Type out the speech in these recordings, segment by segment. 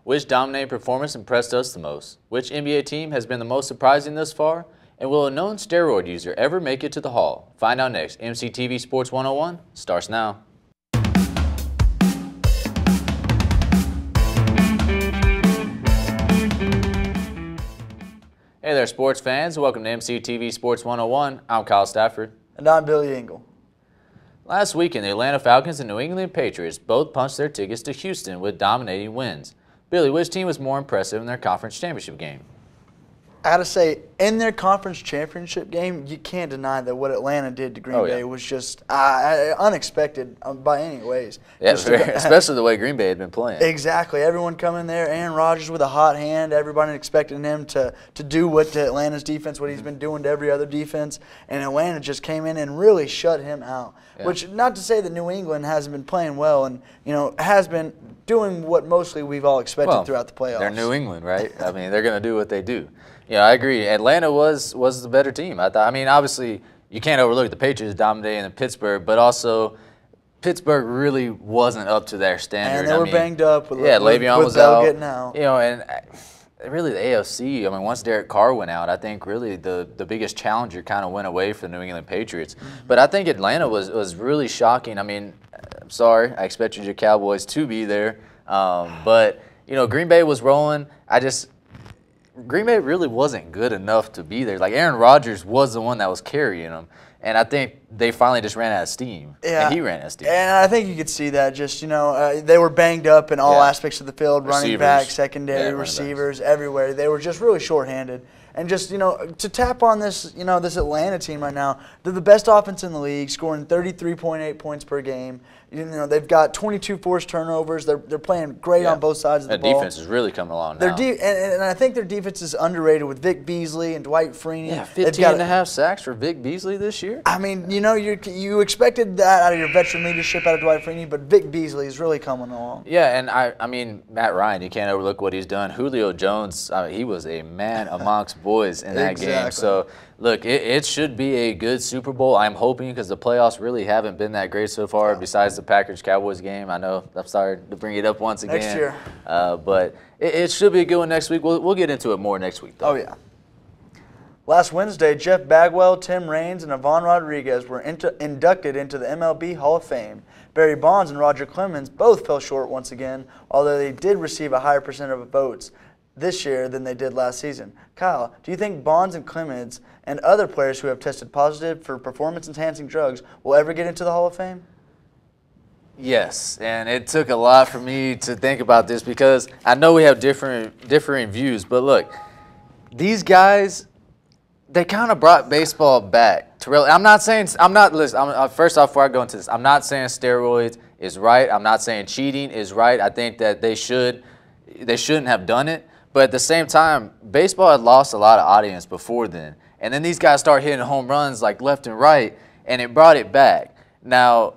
Which dominating performance impressed us the most? Which NBA team has been the most surprising thus far? And will a known steroid user ever make it to the Hall? Find out next. MCTV Sports 101 starts now. Hey there, sports fans. Welcome to MCTV Sports 101. I'm Kyle Stafford. And I'm Billy Ingle. Last weekend, the Atlanta Falcons and New England Patriots both punched their tickets to Houston with dominating wins. Billy, which team was more impressive in their conference championship game? I got to say, in their conference championship game, you can't deny that what Atlanta did to Green Bay was just unexpected by any ways. Yeah, especially the way Green Bay had been playing. Exactly. Everyone coming there, Aaron Rodgers with a hot hand, everybody expecting him to do what to Atlanta's defense, what he's been doing to every other defense, and Atlanta just came in and really shut him out. Yeah. Which, not to say that New England hasn't been playing well and, has been doing what mostly we've all expected throughout the playoffs. They're New England, right? I mean, they're going to do what they do. Yeah, I agree. Atlanta was the better team. I mean, obviously, you can't overlook the Patriots dominating in Pittsburgh, but also Pittsburgh really wasn't up to their standard. And they were banged up. Le'Veon was out. Getting out. And really the AFC, I mean, once Derek Carr went out, I think really the biggest challenger kind of went away for the New England Patriots. But I think Atlanta was really shocking. I mean, I'm sorry, I expected your Cowboys to be there. But, Green Bay was rolling. Green Bay really wasn't good enough to be there. Like, Aaron Rodgers was the one that was carrying them. And I think they finally just ran out of steam. Yeah. And he ran out of steam. And I think you could see that just, they were banged up in all aspects of the field, running back, secondary, receivers, everywhere. They were just really shorthanded. And just, to tap on this, this Atlanta team right now, they're the best offense in the league, scoring 33.8 points per game. They've got 22 forced turnovers. They're playing great on both sides of the ball. Their defense is really coming along now. And I think their defense is underrated with Vic Beasley and Dwight Freeney. Yeah, 15.5 sacks for Vic Beasley this year. I mean, you expected that out of your veteran leadership out of Dwight Freeney, but Vic Beasley is really coming along. Yeah, and I mean, Matt Ryan, you can't overlook what he's done. Julio Jones, he was a man amongst boys in that game. So, look, it should be a good Super Bowl. I'm hoping, because the playoffs really haven't been that great so far, besides the Packers-Cowboys game. I know I'm sorry to bring it up once again. Next year. But it should be a good one next week. We'll get into it more next week, though. Oh, yeah. Last Wednesday, Jeff Bagwell, Tim Raines, and Yvonne Rodriguez were inducted into the MLB Hall of Fame. Barry Bonds and Roger Clemens both fell short once again, although they did receive a higher percentage of votes this year than they did last season. Kyle, do you think Bonds and Clemens and other players who have tested positive for performance-enhancing drugs will ever get into the Hall of Fame? Yes, and it took a lot for me to think about this because I know we have differing views, but look, these guys, they kind of brought baseball back to real. First off, before I go into this, I'm not saying steroids is right. I'm not saying cheating is right. I think that they shouldn't have done it. But at the same time, baseball had lost a lot of audience before then. And then these guys start hitting home runs like left and right, and it brought it back. Now,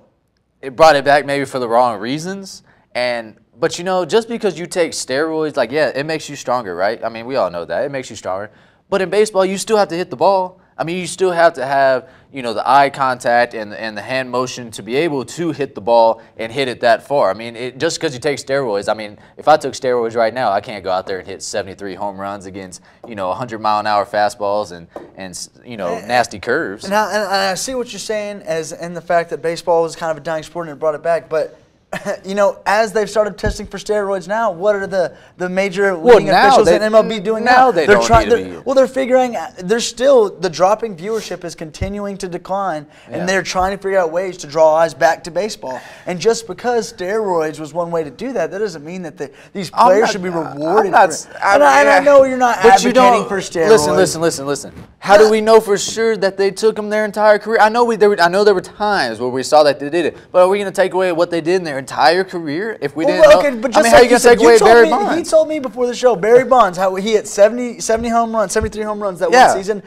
it brought it back maybe for the wrong reasons. But, just because you take steroids, it makes you stronger, right? I mean, we all know that. It makes you stronger. But in baseball, you still have to hit the ball. I mean, you still have to have, the eye contact and the hand motion to be able to hit the ball and hit it that far. I mean, just because you take steroids, I mean, if I took steroids right now, I can't go out there and hit 73 home runs against, 100-mile-an-hour fastballs and nasty curves. And I see what you're saying in the fact that baseball was kind of a dying sport and it brought it back, but as they've started testing for steroids now, what are the major leading officials in MLB doing now? They're figuring. There's still the dropping viewership is continuing to decline, and they're trying to figure out ways to draw eyes back to baseball. And just because steroids was one way to do that, that doesn't mean that these players should be rewarded. I know you're not advocating for steroids. Listen. How do we know for sure that they took them their entire career? I know there were times where we saw that they did it, but are we going to take away what they did in their entire career if we didn't know? But how are you going to take away Barry Bonds? He told me before the show, Barry Bonds, how he hit 70 home runs, 73 home runs that one season.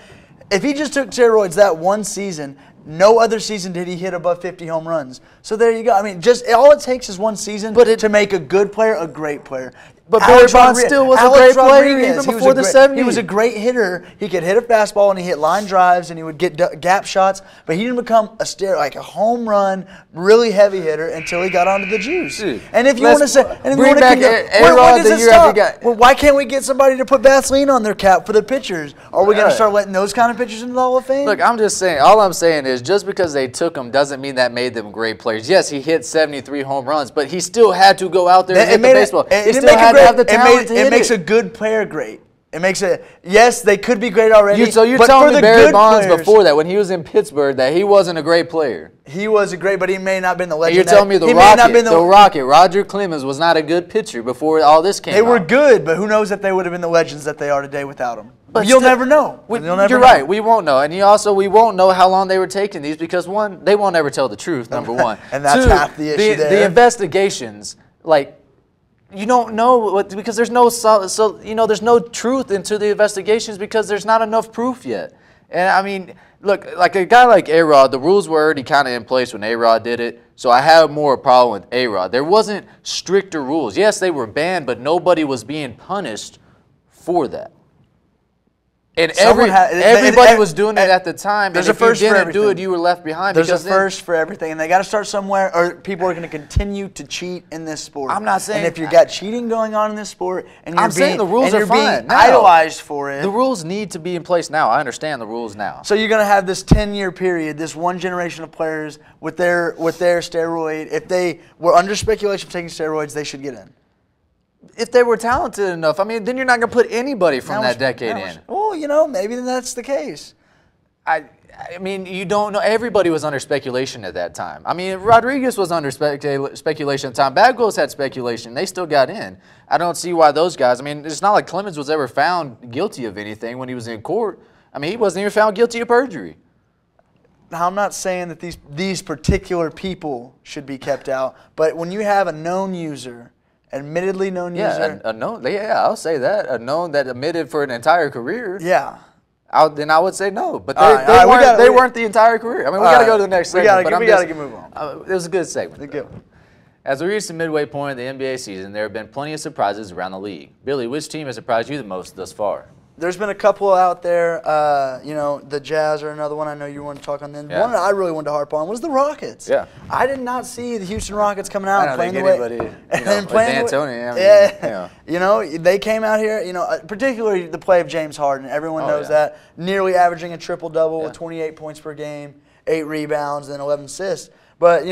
If he just took steroids that one season, No other season did he hit above 50 home runs. So there you go. I mean, just all it takes is one season to make a good player a great player. But Barry Bonds still was a great player even before the 70s. He was a great hitter. He could hit a fastball and he hit line drives and he would get gap shots. But he didn't become a home run, really heavy hitter until he got onto the juice. Dude, and if you want to say, bring back A-Rod the year after he got. Well, why can't we get somebody to put Vaseline on their cap for the pitchers? Are we going to start letting those kind of pitchers into the Hall of Fame? Look, I'm just saying. All I'm saying is just because they took him doesn't mean that made them great players. Yes, he hit 73 home runs, but he still had to go out there and hit the baseball. He still had to have the talent. It makes a good player great. It makes it. Yes, they could be great already. So you're telling me Barry Bonds before that, when he was in Pittsburgh, that he wasn't a great player? He was a great, but he may not have been the legend. And you're telling me the Rocket, Roger Clemens was not a good pitcher before all this came out? They were good, but who knows if they would have been the legends that they are today without him? But you'll never know. You're right. We won't know. And we won't know how long they were taking these because, one, they won't ever tell the truth, number one. And that's half the issue there. The investigations, you don't know because there's no there's no truth into the investigations because there's not enough proof yet. And I mean, look, like a guy like A-Rod, the rules were already kind of in place when A-Rod did it. So I have more problem with A-Rod. There wasn't stricter rules. Yes, they were banned, but nobody was being punished for that. And everybody was doing it at the time. And if you didn't do it, you were left behind. There's a first for everything, and they got to start somewhere, or people are going to continue to cheat in this sport. I'm not saying. And if you got cheating going on in this sport, and you're saying the rules are fine. Being idolized for it, the rules need to be in place now. I understand the rules now. So you're going to have this 10-year period, this one generation of players with their steroid. If they were under speculation of taking steroids, they should get in. If they were talented enough, I mean, then you're not going to put anybody from that decade in. Well, maybe then that's the case. I mean, you don't know. Everybody was under speculation at that time. I mean, Rodriguez was under speculation at the time. Bagwell's had speculation. They still got in. I don't see why those guys. I mean, it's not like Clemens was ever found guilty of anything when he was in court. I mean, he wasn't even found guilty of perjury. Now, I'm not saying that these particular people should be kept out, but when you have a known user, admittedly known user. A known, I'll say that. A known that admitted for an entire career. Yeah. Then I would say no. But they weren't the entire career. I mean, we got to go to the next segment. We got to move on. It was a good segment. As we reach the midway point of the NBA season, there have been plenty of surprises around the league. Billy, which team has surprised you the most thus far? There's been a couple out there. The Jazz are another one I know you want to talk on. Then one that I really wanted to harp on was the Rockets. Yeah. I did not see the Houston Rockets coming out and playing the way. And playing D'Antoni. They came out here. Particularly the play of James Harden. Everyone knows that. Nearly averaging a triple-double with 28 points per game, 8 rebounds, and 11 assists. But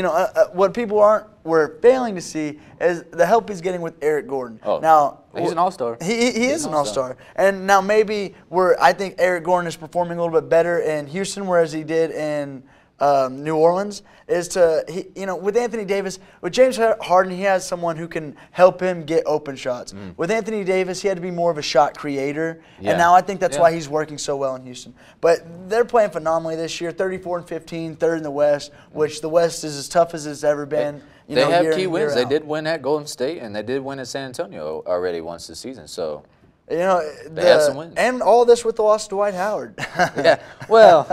what people were failing to see is the help he's getting with Eric Gordon. Oh, now he's an all-star. He is an all-star, and now maybe I think Eric Gordon is performing a little bit better in Houston, whereas he did in New Orleans. With Anthony Davis, with James Harden, he has someone who can help him get open shots. With Anthony Davis, he had to be more of a shot creator, and now I think that's why he's working so well in Houston. But they're playing phenomenally this year, 34-15, third in the West, which the West is as tough as it's ever been. They have key wins. They did win at Golden State, and they did win at San Antonio already once this season. So. They have some wins. And all this with the loss of Dwight Howard. Yeah, well,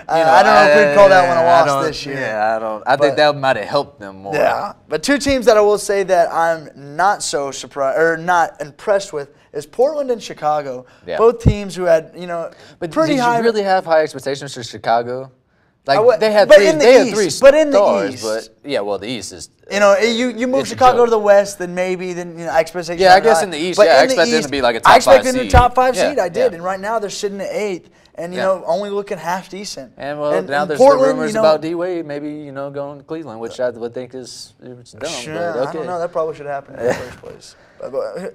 I don't know if we'd call that one a loss this year. Yeah, I think that might have helped them more. Yeah, but two teams that I will say that I'm not so surprised or not impressed with is Portland and Chicago. Yeah. Both teams who had but pretty high. Did you really have high expectations for Chicago? They had three stars, but the East is. You move Chicago to the West, then maybe expectations. Yeah, I guess in the East, I expect them to be like a top 5 seed. I expect them to be a top 5 seed. I did, and right now they're sitting at 8th, and only looking half decent. And now there's Portland, rumors about D Wade maybe going to Cleveland, which I would think is dumb. Sure, but okay. I don't know. That probably should happen in the first place.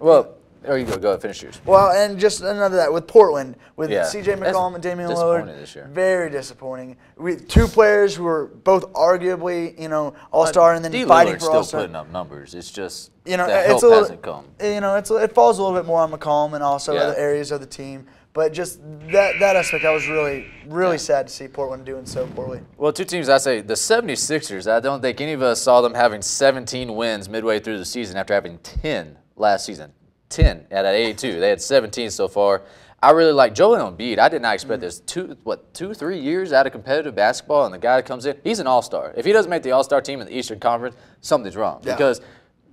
Well. There you go. Go ahead, finish yours. Well, and just another that with Portland, with C.J. McCollum and Damian Lillard, this year. Very disappointing. Two players who were both arguably, all-star, and then fighting for all-star. Still putting up numbers. It's just the help hasn't come. It falls a little bit more on McCollum and also other areas of the team. But just that aspect, I was really sad to see Portland doing so poorly. Well, two teams, I say the 76ers, I don't think any of us saw them having 17 wins midway through the season after having 10 last season. 10 out of 82. They had 17 so far. I really like Joel Embiid. I did not expect this. 3 years out of competitive basketball, and the guy that comes in, he's an all-star. If he doesn't make the all-star team in the Eastern Conference, something's wrong because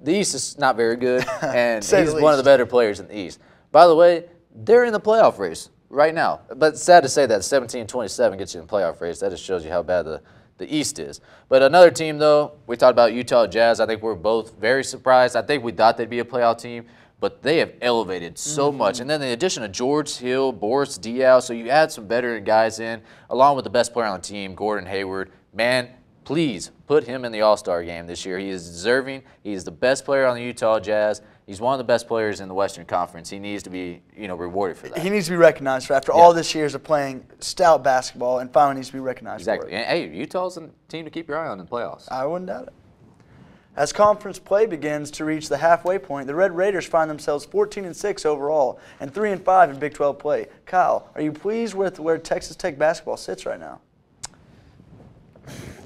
the East is not very good, and he's one of the better players in the East. By the way, they're in the playoff race right now. But it's sad to say that 17-27 gets you in the playoff race. That just shows you how bad the East is. But another team, though, we talked about Utah Jazz. I think we're both very surprised. I think we thought they'd be a playoff team, but they have elevated so much. And then the addition of George Hill, Boris Diaw, so you add some veteran guys in, along with the best player on the team, Gordon Hayward. Man, please put him in the All-Star game this year. He is deserving. He is the best player on the Utah Jazz. He's one of the best players in the Western Conference. He needs to be, rewarded for that. He needs to be recognized for after all this years of playing stout basketball, and finally needs to be recognized for it. And hey, Utah's a team to keep your eye on in the playoffs. I wouldn't doubt it. As conference play begins to reach the halfway point, the Red Raiders find themselves 14-6 overall and 3-5 in Big 12 play. Kyle, are you pleased with where Texas Tech basketball sits right now?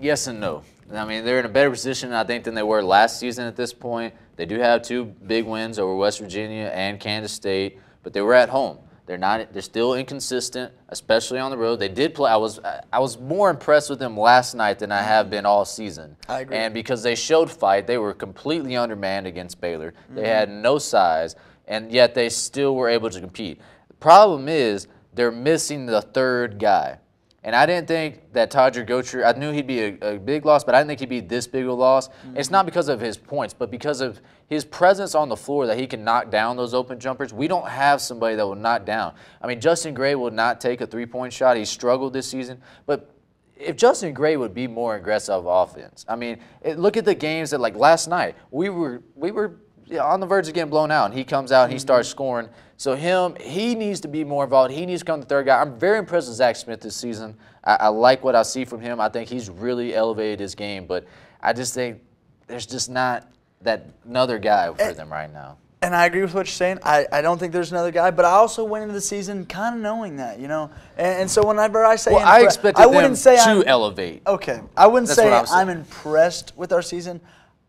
Yes and no. I mean, they're in a better position, I think, than they were last season at this point. They do have 2 big wins over West Virginia and Kansas State, but they were at home. They're still inconsistent, especially on the road. They did play. I was more impressed with them last night than I have been all season. I agree. And because they showed fight, they were completely undermanned against Baylor. They had no size, and yet they still were able to compete. The problem is they're missing the third guy. And I didn't think that Todger Gocher, I knew he'd be a big loss, but I didn't think he'd be this big of a loss. It's not because of his points, but because of his presence on the floor that he can knock down those open jumpers. We don't have somebody that will knock down. I mean, Justin Gray will not take a three-point shot. He struggled this season. But if Justin Gray would be more aggressive offense, I mean, look at the games that, like last night, we were on the verge of getting blown out, and he comes out and he starts scoring. So he needs to be more involved. He needs to become the third guy. I'm very impressed with Zach Smith this season. I like what I see from him. I think he's really elevated his game, but I just think there's just not that another guy for them right now. And I agree with what you're saying. I don't think there's another guy, but I also went into the season kind of knowing that, And so whenever I say I expected them to elevate. Okay. I wouldn't say I'm impressed with our season.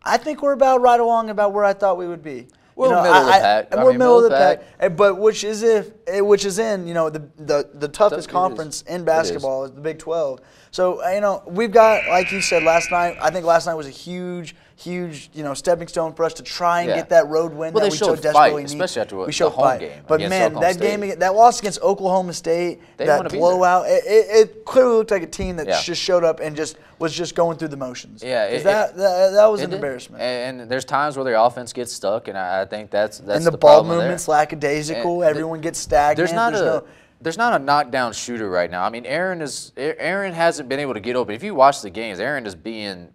I think we're about right along about where I thought we would be. We're middle of the pack. We're middle of the pack, but which is in the toughest conference in basketball is the Big 12. So we've got, like you said last night. I think last night was a huge stepping stone for us to try and get that road win that we so desperately need. Especially after the home game. But man, that loss against Oklahoma State, that blowout, it clearly looked like a team that just showed up and was just going through the motions. Yeah, that was an embarrassment. And there's times where their offense gets stuck, and I think that's and the ball movement's lackadaisical. Everyone gets stagnant. There's not a knockdown shooter right now. I mean, Aaron hasn't been able to get open. If you watch the games, Aaron is being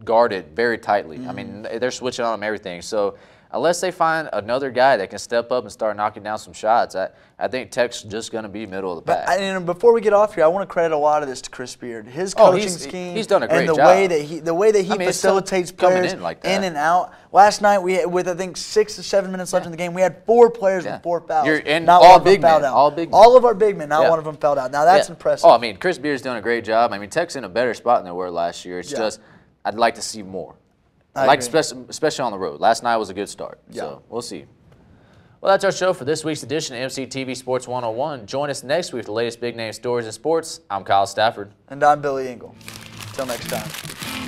guarded very tightly. I mean, they're switching on him everything. So unless they find another guy that can step up and start knocking down some shots, I think Tech's just going to be middle of the pack. And before we get off here, I want to credit a lot of this to Chris Beard. His coaching scheme, he's done a great job. And the way that he facilitates players in and out. Last night, with I think 6 or 7 minutes left in the game, we had 4 players with 4 fouls. Not all big men. All of our big men, not one of them fouled out. Now that's impressive. Oh, I mean, Chris Beard's doing a great job. I mean, Tech's in a better spot than they were last year. It's just I'd like to see more. Especially on the road. Last night was a good start. So we'll see. Well, that's our show for this week's edition of MCTV Sports 101. Join us next week for the latest big name stories in sports. I'm Kyle Stafford. And I'm Billy Ingle. Until next time.